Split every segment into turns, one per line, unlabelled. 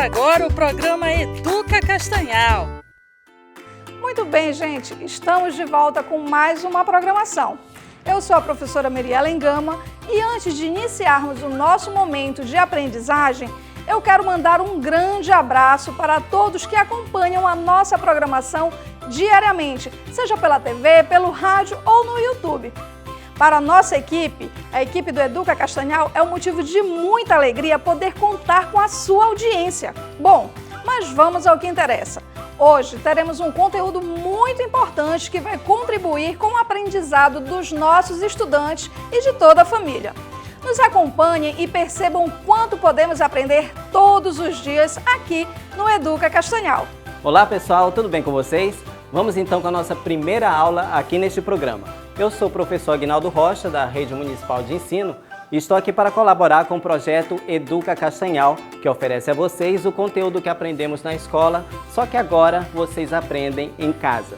agora o programa Educa Castanhal.
Muito bem, gente, estamos de volta com mais uma programação. Eu sou a professora Meriellen Gama e antes de iniciarmos o nosso momento de aprendizagem, eu quero mandar um grande abraço para todos que acompanham a nossa programação diariamente, seja pela TV, pelo rádio ou no YouTube. Para a nossa equipe, a equipe do Educa Castanhal, é um motivo de muita alegria poder contar com a sua audiência. Bom, mas vamos ao que interessa. Hoje teremos um conteúdo muito importante que vai contribuir com o aprendizado dos nossos estudantes e de toda a família. Nos acompanhem e percebam quanto podemos aprender todos os dias aqui no Educa Castanhal.
Olá pessoal, tudo bem com vocês? Vamos então com a nossa primeira aula aqui neste programa. Eu sou o professor Aguinaldo Rocha, da Rede Municipal de Ensino, e estou aqui para colaborar com o projeto Educa Castanhal, que oferece a vocês o conteúdo que aprendemos na escola, só que agora vocês aprendem em casa.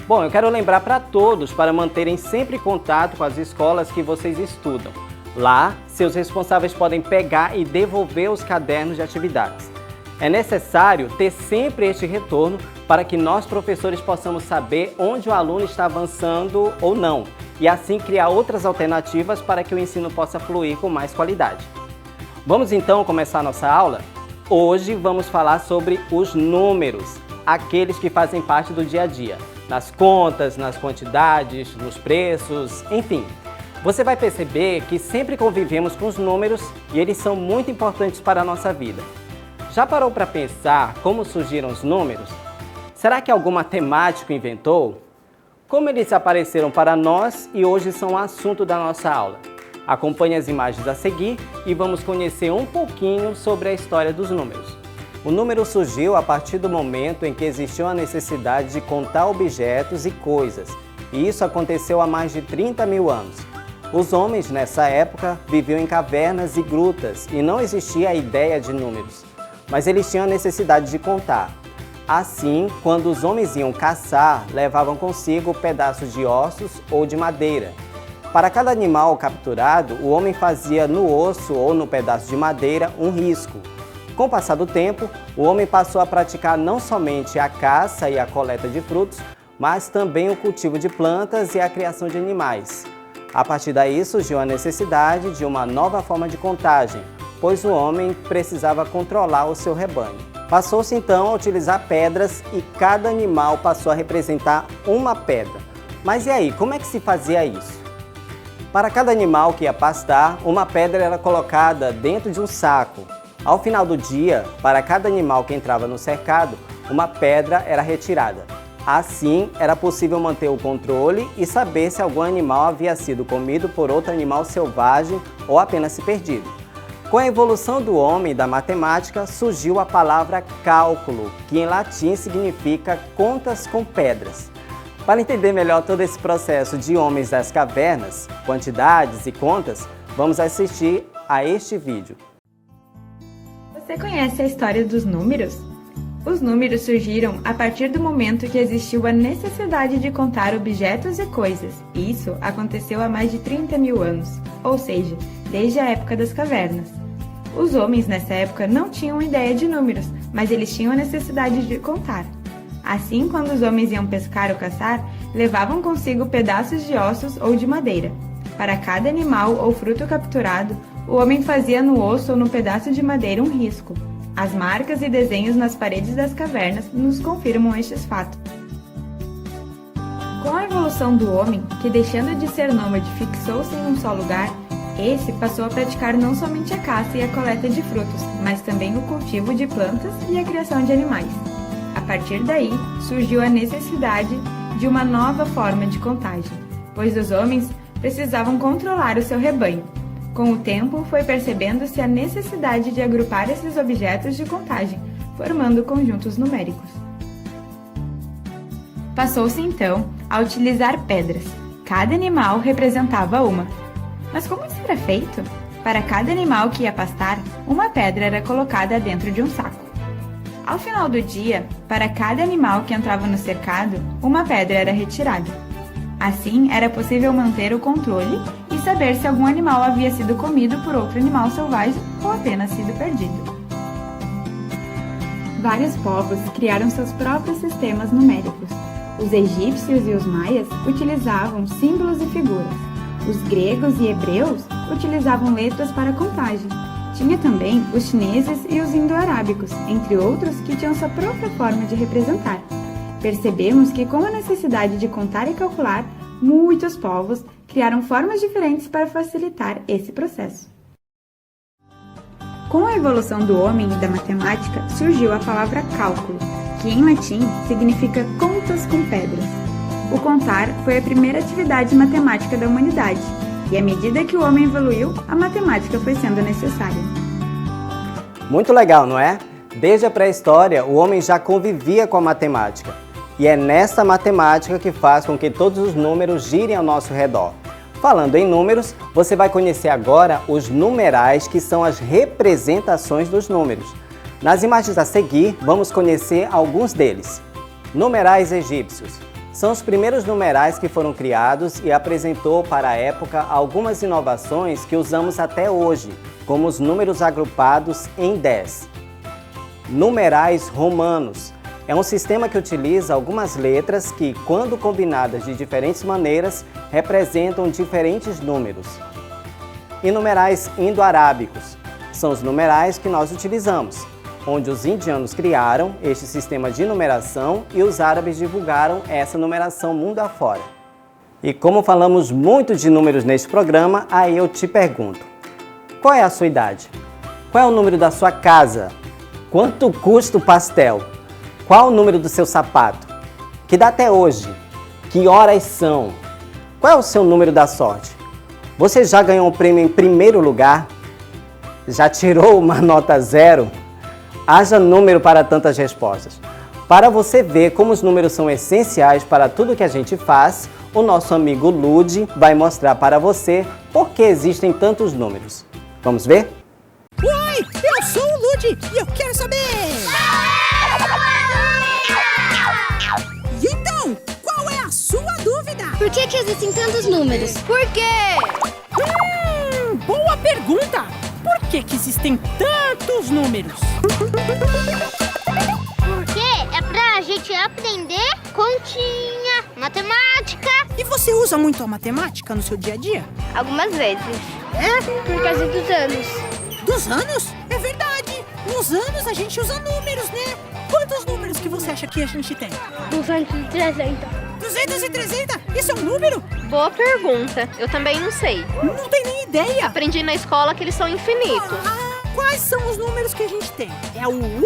Bom, eu quero lembrar para todos para manterem sempre contato com as escolas que vocês estudam. Lá, seus responsáveis podem pegar e devolver os cadernos de atividades. É necessário ter sempre este retorno para que nós, professores, possamos saber onde o aluno está avançando ou não, e assim criar outras alternativas para que o ensino possa fluir com mais qualidade. Vamos então começar a nossa aula? Hoje vamos falar sobre os números, aqueles que fazem parte do dia a dia, nas contas, nas quantidades, nos preços, enfim. Você vai perceber que sempre convivemos com os números e eles são muito importantes para a nossa vida. Já parou para pensar como surgiram os números? Será que algum matemático inventou? Como eles apareceram para nós e hoje são o assunto da nossa aula? Acompanhe as imagens a seguir e vamos conhecer um pouquinho sobre a história dos números. O número surgiu a partir do momento em que existiu a necessidade de contar objetos e coisas, e isso aconteceu há mais de 30 mil anos. Os homens, nessa época, viviam em cavernas e grutas e não existia a ideia de números, mas eles tinham a necessidade de contar. Assim, quando os homens iam caçar, levavam consigo pedaços de ossos ou de madeira. Para cada animal capturado, o homem fazia no osso ou no pedaço de madeira um risco. Com o passar do tempo, o homem passou a praticar não somente a caça e a coleta de frutos, mas também o cultivo de plantas e a criação de animais. A partir daí surgiu a necessidade de uma nova forma de contagem, pois o homem precisava controlar o seu rebanho. Passou-se então a utilizar pedras e cada animal passou a representar uma pedra. Mas e aí, como é que se fazia isso? Para cada animal que ia pastar, uma pedra era colocada dentro de um saco. Ao final do dia, para cada animal que entrava no cercado, uma pedra era retirada. Assim, era possível manter o controle e saber se algum animal havia sido comido por outro animal selvagem ou apenas se perdido. Com a evolução do homem e da matemática, surgiu a palavra cálculo, que em latim significa contas com pedras. Para entender melhor todo esse processo de homens das cavernas, quantidades e contas, vamos assistir a este vídeo.
Você conhece a história dos números? Os números surgiram a partir do momento que existiu a necessidade de contar objetos e coisas. Isso aconteceu há mais de 30 mil anos, ou seja, desde a época das cavernas. Os homens nessa época não tinham ideia de números, mas eles tinham a necessidade de contar. Assim, quando os homens iam pescar ou caçar, levavam consigo pedaços de ossos ou de madeira. Para cada animal ou fruto capturado, o homem fazia no osso ou no pedaço de madeira um risco. As marcas e desenhos nas paredes das cavernas nos confirmam estes fatos. Com a evolução do homem, que deixando de ser nômade fixou-se em um só lugar, esse passou a praticar não somente a caça e a coleta de frutos, mas também o cultivo de plantas e a criação de animais. A partir daí, surgiu a necessidade de uma nova forma de contagem, pois os homens precisavam controlar o seu rebanho. Com o tempo, foi percebendo-se a necessidade de agrupar esses objetos de contagem, formando conjuntos numéricos. Passou-se então a utilizar pedras. Cada animal representava uma. Mas como isso era feito? Para cada animal que ia pastar, uma pedra era colocada dentro de um saco. Ao final do dia, para cada animal que entrava no cercado, uma pedra era retirada. Assim, era possível manter o controle e saber se algum animal havia sido comido por outro animal selvagem ou apenas sido perdido. Vários povos criaram seus próprios sistemas numéricos. Os egípcios e os maias utilizavam símbolos e figuras. Os gregos e hebreus utilizavam letras para contagem. Tinha também os chineses e os indo-arábicos, entre outros que tinham sua própria forma de representar. Percebemos que com a necessidade de contar e calcular, muitos povos criaram formas diferentes para facilitar esse processo. Com a evolução do homem e da matemática, surgiu a palavra cálculo, que em latim significa contas com pedras. O contar foi a primeira atividade matemática da humanidade, e à medida que o homem evoluiu, a matemática foi sendo necessária.
Muito legal, não é? Desde a pré-história, o homem já convivia com a matemática. E é nessa matemática que faz com que todos os números girem ao nosso redor. Falando em números, você vai conhecer agora os numerais, que são as representações dos números. Nas imagens a seguir, vamos conhecer alguns deles. Numerais egípcios. São os primeiros numerais que foram criados e apresentou para a época algumas inovações que usamos até hoje, como os números agrupados em 10. Numerais romanos. É um sistema que utiliza algumas letras que, quando combinadas de diferentes maneiras, representam diferentes números. E numerais indo-arábicos. São os numerais que nós utilizamos, onde os indianos criaram este sistema de numeração e os árabes divulgaram essa numeração mundo afora. E como falamos muito de números neste programa, aí eu te pergunto, qual é a sua idade? Qual é o número da sua casa? Quanto custa o pastel? Qual o número do seu sapato? Que data é hoje? Que horas são? Qual é o seu número da sorte? Você já ganhou um prêmio em primeiro lugar? Já tirou uma nota 0? Haja número para tantas respostas. Para você ver como os números são essenciais para tudo que a gente faz, o nosso amigo Ludi vai mostrar para você por que existem tantos números. Vamos ver?
Oi, eu sou o Ludi e eu quero saber! E então, qual é a sua dúvida?
Por que existem tantos números? Por quê?
Boa pergunta! Por que existem tantos números?
Porque é pra gente aprender continha, matemática.
E você usa muito a matemática no seu dia a dia?
Algumas vezes. Por causa dos anos.
Dos anos? É verdade! Nos anos a gente usa números, né? Quantos números que você acha que a gente tem?
230.
230? Isso é um número?
Boa pergunta. Eu também não sei.
Não tenho nem ideia.
Aprendi na escola que eles são infinitos.
Quais são os números que a gente tem? É o 1,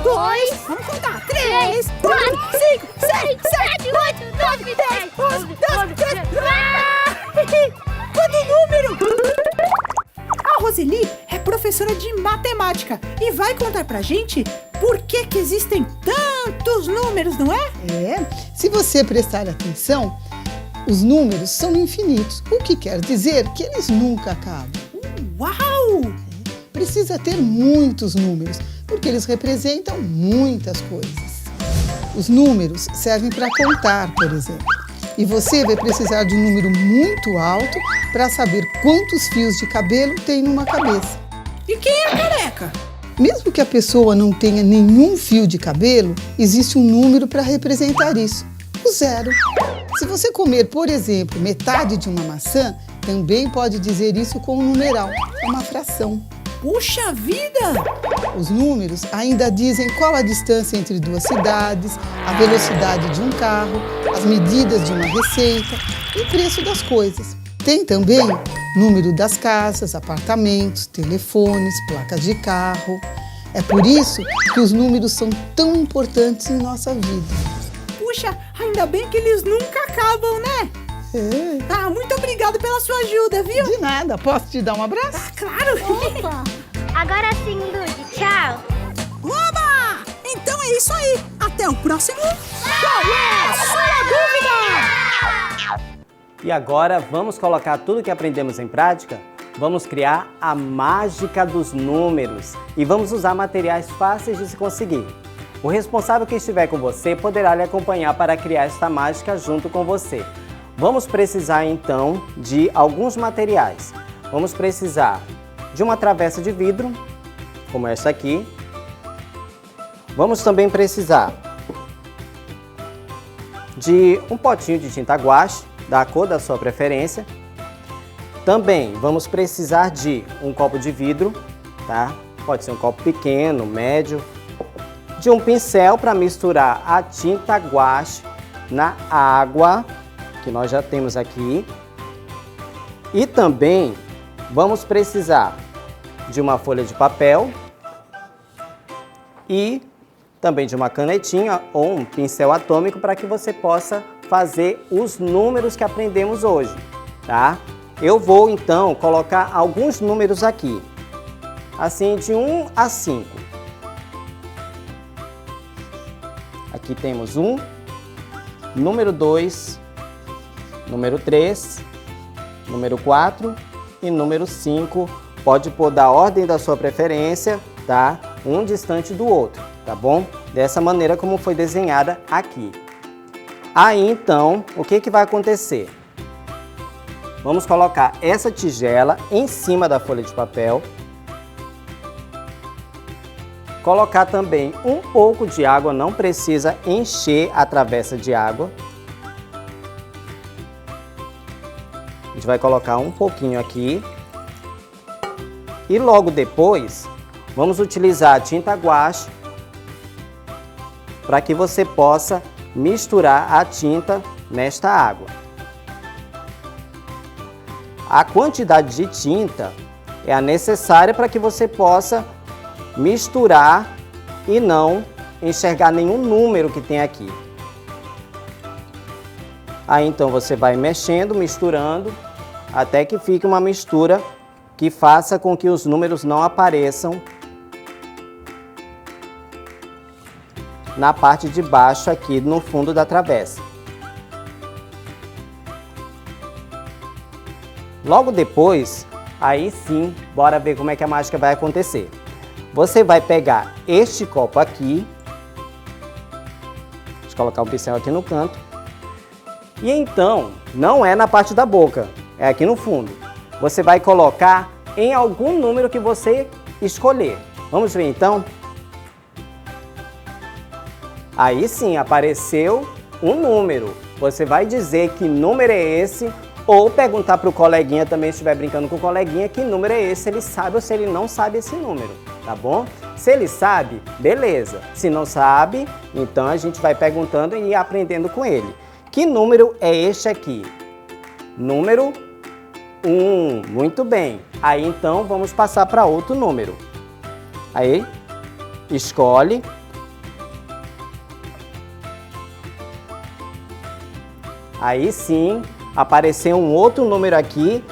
2, vamos contar. 3, 4, 5, 6, 7, 8, 9, 10, 11, 12, 13. Quanto número? A Roseli é professora de matemática e vai contar pra gente por que existem tantos números, não é?
Se você prestar atenção, os números são infinitos, o que quer dizer que eles nunca acabam.
Uau!
Precisa ter muitos números, porque eles representam muitas coisas. Os números servem para contar, por exemplo. E você vai precisar de um número muito alto para saber quantos fios de cabelo tem numa cabeça.
E quem é careca?
Mesmo que a pessoa não tenha nenhum fio de cabelo, existe um número para representar isso, o 0. Se você comer, por exemplo, metade de uma maçã, também pode dizer isso com um numeral, uma fração.
Puxa vida!
Os números ainda dizem qual a distância entre duas cidades, a velocidade de um carro, as medidas de uma receita e o preço das coisas. Tem também número das casas, apartamentos, telefones, placas de carro. É por isso que os números são tão importantes em nossa vida.
Puxa, ainda bem que eles nunca acabam, né? Muito obrigado pela sua ajuda, viu?
De nada, posso te dar um abraço?
Claro!
Opa! Agora sim, Ludi. Tchau!
Oba! Então é isso aí! Até o próximo! Qual é a sua dúvida?
E agora vamos colocar tudo que aprendemos em prática? Vamos criar a mágica dos números e vamos usar materiais fáceis de se conseguir. O responsável que estiver com você poderá lhe acompanhar para criar esta mágica junto com você. Vamos precisar então de alguns materiais. Vamos precisar de uma travessa de vidro, como essa aqui, Vamos também precisar de um potinho de tinta guache, da cor da sua preferência. Também vamos precisar de um copo de vidro, tá? Pode ser um copo pequeno, médio. De um pincel para misturar a tinta guache na água, que nós já temos aqui. E também vamos precisar de uma folha de papel e também de uma canetinha ou um pincel atômico para que você possa fazer os números que aprendemos hoje, tá? Eu vou então colocar alguns números aqui, assim de 1 a 5. Aqui temos 1, número 2, número 3, número 4 e número 5. Pode pôr da ordem da sua preferência, tá? Um distante do outro, tá bom? Dessa maneira como foi desenhada aqui. Aí então, o que vai acontecer? Vamos colocar essa tigela em cima da folha de papel. Colocar também um pouco de água, não precisa encher a travessa de água. A gente vai colocar um pouquinho aqui. E logo depois, vamos utilizar a tinta guache para que você possa misturar a tinta nesta água. A quantidade de tinta é a necessária para que você possa misturar e não enxergar nenhum número que tem aqui. Aí então você vai mexendo, misturando, até que fique uma mistura que faça com que os números não apareçam na parte de baixo aqui no fundo da travessa. Logo depois, aí sim, bora ver como é que a mágica vai acontecer. Você vai pegar este copo aqui, deixa eu colocar o pincel aqui no canto, e então, não é na parte da boca, é aqui no fundo. Você vai colocar em algum número que você escolher. Vamos ver então? Aí sim, apareceu um número. Você vai dizer que número é esse, ou perguntar para o coleguinha também, se estiver brincando com o coleguinha, que número é esse, se ele sabe ou se ele não sabe esse número, tá bom? Se ele sabe, beleza. Se não sabe, então a gente vai perguntando e aprendendo com ele. Que número é este aqui? Número 1, muito bem. Aí então vamos passar para outro número. Aí, escolhe. Aí sim, apareceu um outro número aqui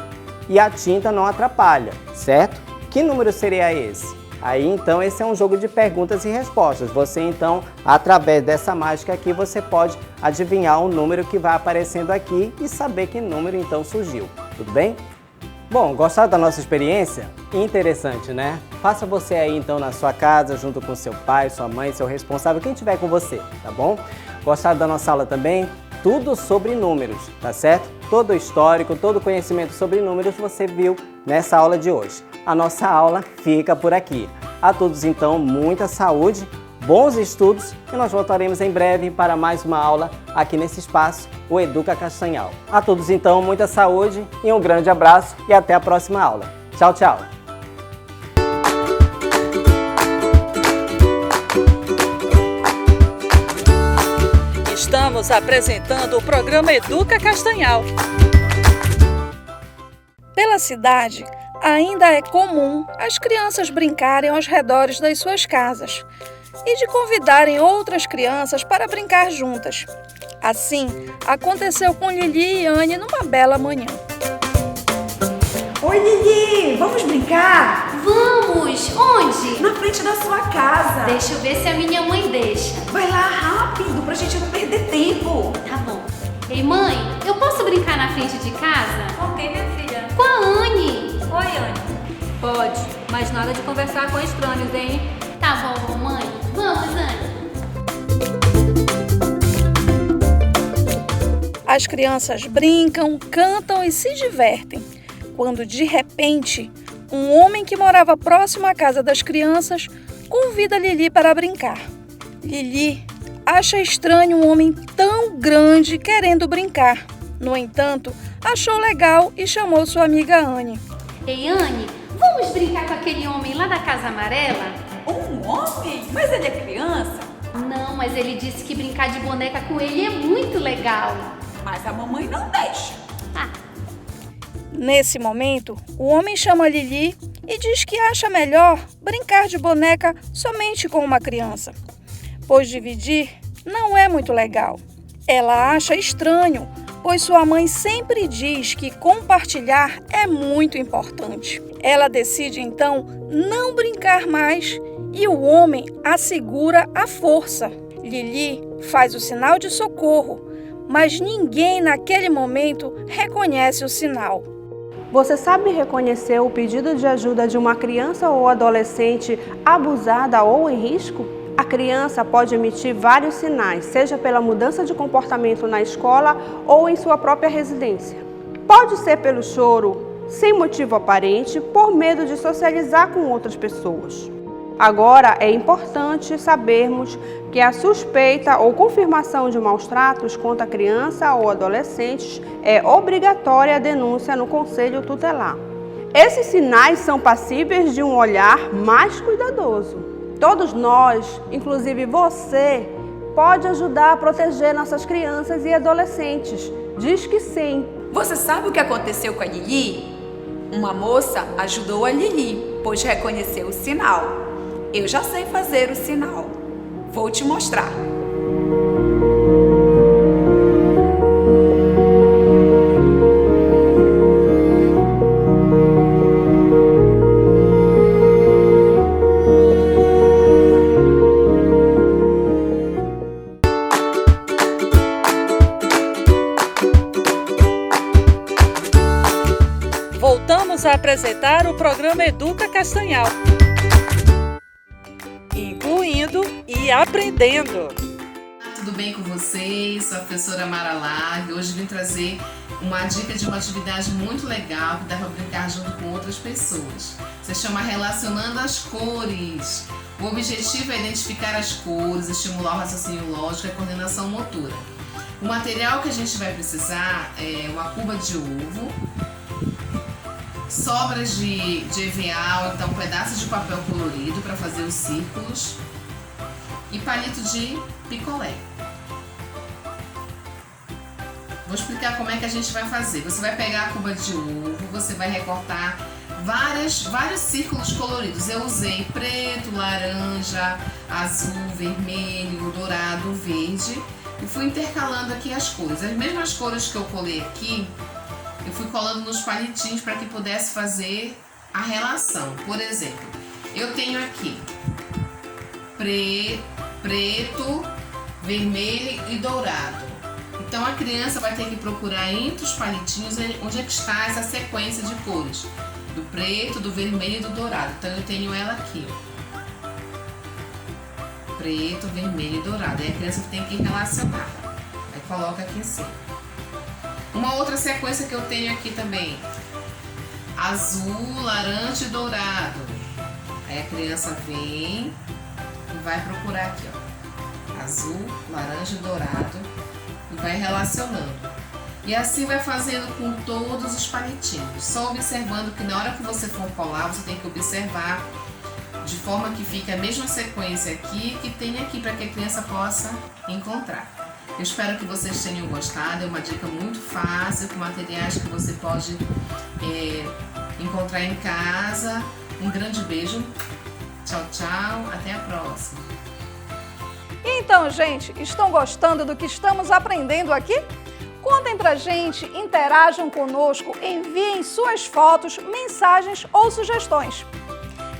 e a tinta não atrapalha, certo? Que número seria esse? Aí então esse é um jogo de perguntas e respostas. Você então, através dessa mágica aqui, você pode adivinhar o número que vai aparecendo aqui e saber que número então surgiu. Tudo bem? Bom, gostaram da nossa experiência? Interessante, né? Faça você aí então na sua casa, junto com seu pai, sua mãe, seu responsável, quem estiver com você, tá bom? Gostaram da nossa aula também? Tudo sobre números, tá certo? Todo o histórico, todo o conhecimento sobre números você viu nessa aula de hoje. A nossa aula fica por aqui. A todos então, muita saúde, bons estudos e nós voltaremos em breve para mais uma aula aqui nesse espaço, o Educa Castanhal. A todos então, muita saúde e um grande abraço e até a próxima aula. Tchau, tchau!
Estamos apresentando o programa Educa Castanhal.
Pela cidade, ainda é comum as crianças brincarem aos redores das suas casas e de convidarem outras crianças para brincar juntas. Assim, aconteceu com Lili e Anne numa bela manhã.
Oi, Lili! Vamos brincar?
Vamos! Onde?
Na frente da sua casa.
Deixa eu ver se a minha mãe deixa.
Vai lá rápido, pra gente não perder tempo.
Tá bom. Ei, mãe, eu posso brincar na frente de casa?
Com quem, minha filha?
Com a Anne.
Oi, Anne. Pode, mas nada de conversar com estranhos, hein?
Tá bom, mamãe. Vamos, Anne.
As crianças brincam, cantam e se divertem, quando de repente, um homem que morava próximo à casa das crianças convida Lili para brincar. Lili acha estranho um homem tão grande querendo brincar. No entanto, achou legal e chamou sua amiga Anne.
Ei, Anne, vamos brincar com aquele homem lá da Casa Amarela?
Um homem? Mas ele é criança?
Não, mas ele disse que brincar de boneca com ele é muito legal.
Mas a mamãe não deixa.
Nesse momento, o homem chama Lili e diz que acha melhor brincar de boneca somente com uma criança, pois dividir não é muito legal. Ela acha estranho, pois sua mãe sempre diz que compartilhar é muito importante. Ela decide então não brincar mais e o homem a segura à força. Lili faz o sinal de socorro, mas ninguém naquele momento reconhece o sinal.
Você sabe reconhecer o pedido de ajuda de uma criança ou adolescente abusada ou em risco? A criança pode emitir vários sinais, seja pela mudança de comportamento na escola ou em sua própria residência. Pode ser pelo choro, sem motivo aparente, por medo de socializar com outras pessoas. Agora, é importante sabermos que a suspeita ou confirmação de maus-tratos contra a criança ou adolescentes é obrigatória a denúncia no Conselho Tutelar. Esses sinais são passíveis de um olhar mais cuidadoso. Todos nós, inclusive você, pode ajudar a proteger nossas crianças e adolescentes. Diz que sim.
Você sabe o que aconteceu com a Lili? Uma moça ajudou a Lili, pois reconheceu o sinal. Eu já sei fazer o sinal. Vou te mostrar.
Voltamos a apresentar o programa Educa Castanhal. Incluindo e aprendendo.
Tudo bem com vocês? Sou a professora Mara Largue. Hoje vim trazer uma dica de uma atividade muito legal que dá para brincar junto com outras pessoas. Se chama Relacionando as Cores. O objetivo é identificar as cores, estimular o raciocínio lógico e a coordenação motora. O material que a gente vai precisar é uma cuba de ovo, sobras de EVA, então pedaços de papel colorido para fazer os círculos e palito de picolé. Vou explicar como é que a gente vai fazer. Você vai pegar a cuba de ovo, você vai recortar vários círculos coloridos. Eu usei preto, laranja, azul, vermelho, dourado, verde e fui intercalando aqui as cores. As mesmas cores que eu colei aqui, eu fui colando nos palitinhos para que pudesse fazer a relação. Por exemplo, eu tenho aqui preto, vermelho e dourado. Então a criança vai ter que procurar entre os palitinhos onde é que está essa sequência de cores. Do preto, do vermelho e do dourado. Então eu tenho ela aqui, ó. Preto, vermelho e dourado. Aí a criança tem que relacionar. Aí coloca aqui em cima. Uma outra sequência que eu tenho aqui também, azul, laranja e dourado. Aí a criança vem e vai procurar aqui, ó, azul, laranja e dourado e vai relacionando. E assim vai fazendo com todos os palitinhos, só observando que na hora que você for colar, você tem que observar de forma que fique a mesma sequência aqui que tem aqui para que a criança possa encontrar. Eu espero que vocês tenham gostado, é uma dica muito fácil, com materiais que você pode encontrar em casa. Um grande beijo, tchau, tchau, até a próxima.
Então, gente, estão gostando do que estamos aprendendo aqui? Contem pra gente, interajam conosco, enviem suas fotos, mensagens ou sugestões.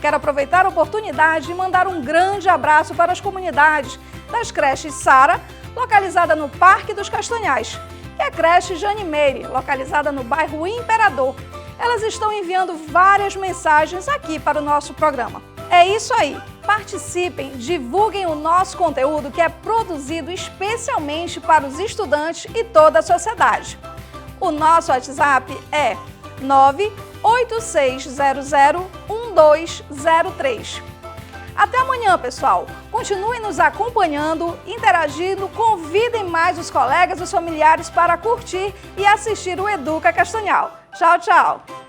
Quero aproveitar a oportunidade e mandar um grande abraço para as comunidades das creches Sara, localizada no Parque dos Castanhais, e a creche Jane Meire, localizada no bairro Imperador. Elas estão enviando várias mensagens aqui para o nosso programa. É isso aí! Participem, divulguem o nosso conteúdo que é produzido especialmente para os estudantes e toda a sociedade. O nosso WhatsApp é 986001203. Até amanhã, pessoal. Continuem nos acompanhando, interagindo, convidem mais os colegas e os familiares para curtir e assistir o Educa Castanhal. Tchau, tchau!